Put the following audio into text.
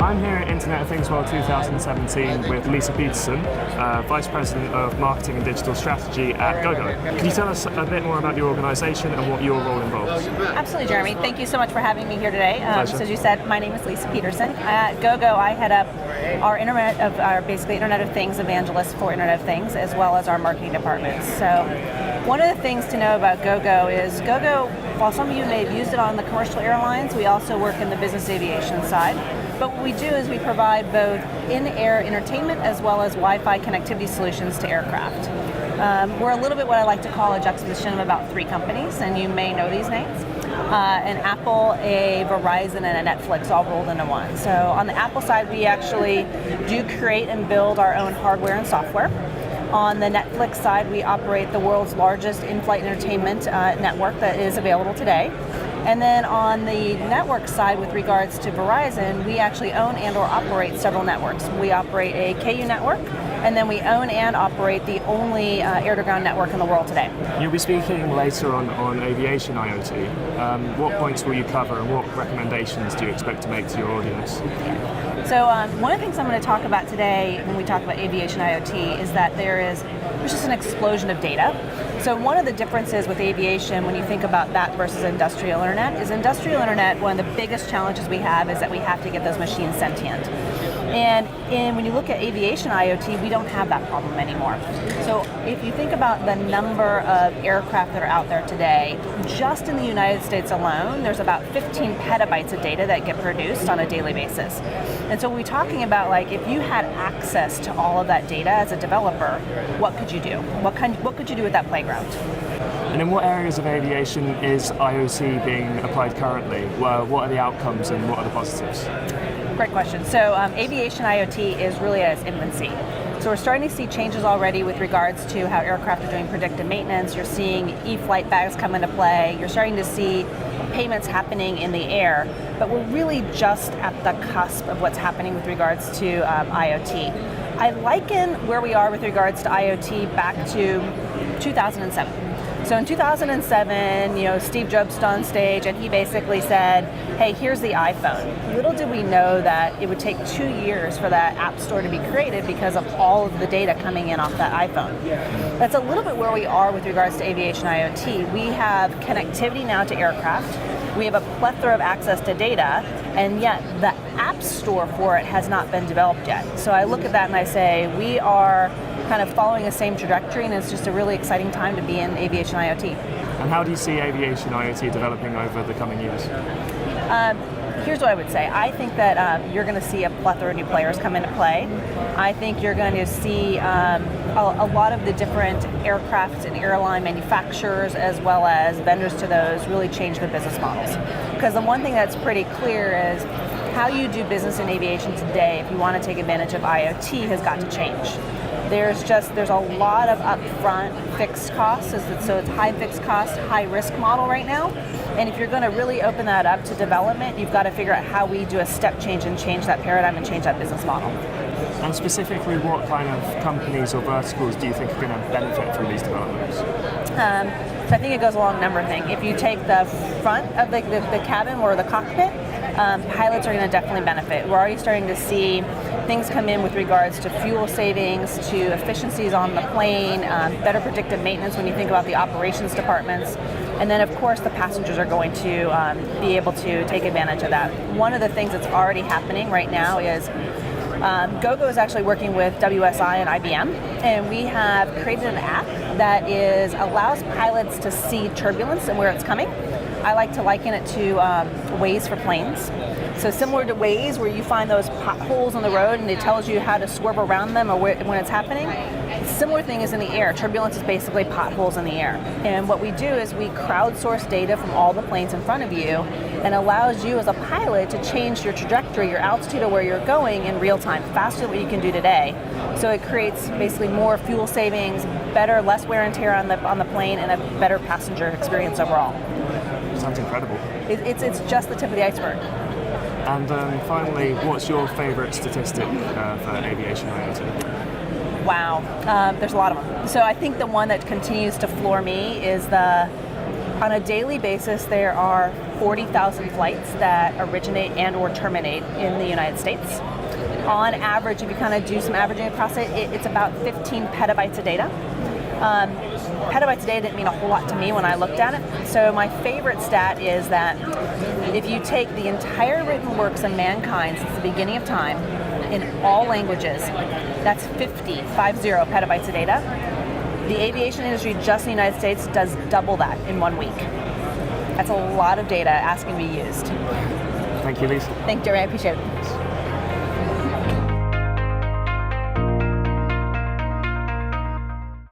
I'm here at Internet of Things World 2017 with Lisa Peterson, Vice President of Marketing and Digital Strategy at GoGo. Can you tell us a bit more about your organisation and what your role involves? Absolutely, Jeremy. Thank you so much for having me here today. Pleasure. So as you said, my name is Lisa Peterson. At GoGo, I head up our basically Internet of Things evangelist for Internet of Things, as well as our marketing department. So one of the things to know about GoGo is GoGo, while some of you may have used it on the commercial airlines, we also work in the business aviation side. But what we do is we provide both in-air entertainment as well as Wi-Fi connectivity solutions to aircraft. We're a little bit what I like to call a juxtaposition of about three companies, and you may know these names. An Apple, a Verizon, and a Netflix all rolled into one. So on the Apple side, we actually do create and build our own hardware and software. On the Netflix side, we operate the world's largest in-flight entertainment network that is available today. And then on the network side, with regards to Verizon, we actually own and or operate several networks. We operate a KU network, and then we own and operate the only air-to-ground network in the world today. You'll be speaking later on aviation IoT. What points will you cover and what recommendations do you expect to make to your audience? So one of the things I'm going to talk about today when we talk about aviation IoT is that there's just an explosion of data. So one of the differences with aviation when you think about that versus industrial internet is industrial internet, one of the biggest challenges we have is that we have to get those machines sentient. And when you look at aviation IoT, we don't have that problem anymore. So if you think about the number of aircraft that are out there today, just in the United States alone, there's about 15 petabytes of data that get produced on a daily basis. And so we're talking about, like, if you had access to all of that data as a developer, what could you do? What could you do with that playground? And in what areas of aviation is IoT being applied currently? Well, what are the outcomes and what are the positives? Great question. So aviation IoT is really at its infancy. So we're starting to see changes already with regards to how aircraft are doing predictive maintenance. You're seeing e-flight bags come into play. You're starting to see payments happening in the air. But we're really just at the cusp of what's happening with regards to IoT. I liken where we are with regards to IoT back to 2007. So in 2007, Steve Jobs stood on stage and he basically said, hey, here's the iPhone. Little did we know that it would take 2 years for that app store to be created because of all of the data coming in off that iPhone. That's a little bit where we are with regards to aviation IoT. We have connectivity now to aircraft. We have a plethora of access to data, and yet the app store for it has not been developed yet. So I look at that and I say, we are kind of following the same trajectory, and it's just a really exciting time to be in aviation IoT. And how do you see aviation IoT developing over the coming years? Here's what I would say. I think that you're going to see a plethora of new players come into play. I think you're going to see a lot of the different aircraft and airline manufacturers as well as vendors to those really change their business models. Because the one thing that's pretty clear is how you do business in aviation today, if you want to take advantage of IoT, has got to change. There's a lot of upfront fixed costs, so it's high fixed cost, high risk model right now. And if you're going to really open that up to development, you've got to figure out how we do a step change and change that paradigm and change that business model. And specifically, what kind of companies or verticals do you think are going to benefit from these developments? So I think it goes along a number of things. If you take the front of the cabin or the cockpit, pilots are going to definitely benefit. We're already starting to see things come in with regards to fuel savings, to efficiencies on the plane, better predictive maintenance when you think about the operations departments. And then, of course, the passengers are going to be able to take advantage of that. One of the things that's already happening right now is GoGo is actually working with WSI and IBM, and we have created an app that allows pilots to see turbulence and where it's coming. I like to liken it to Waze for planes. So similar to Waze, where you find those potholes on the road and it tells you how to swerve around them or when it's happening. Similar thing is in the air. Turbulence is basically potholes in the air. And what we do is we crowdsource data from all the planes in front of you and allows you as a pilot to change your trajectory, your altitude of where you're going in real time, faster than what you can do today. So it creates basically more fuel savings, better, less wear and tear on the plane, and a better passenger experience overall. Sounds incredible. It's just the tip of the iceberg. And finally, what's your favorite statistic for aviation IoT? Wow, there's a lot of them. So I think the one that continues to floor me is the On a daily basis, there are 40,000 flights that originate and or terminate in the United States. On average, if you kind of do some averaging across it, it's about 15 petabytes of data. Petabytes of data didn't mean a whole lot to me when I looked at it. So my favorite stat is that if you take the entire written works of mankind since the beginning of time in all languages, that's 50 petabytes of data. The aviation industry just in the United States does double that in 1 week. That's a lot of data asking to be used. Thank you, Lisa. Thank you, Jerry. I appreciate it.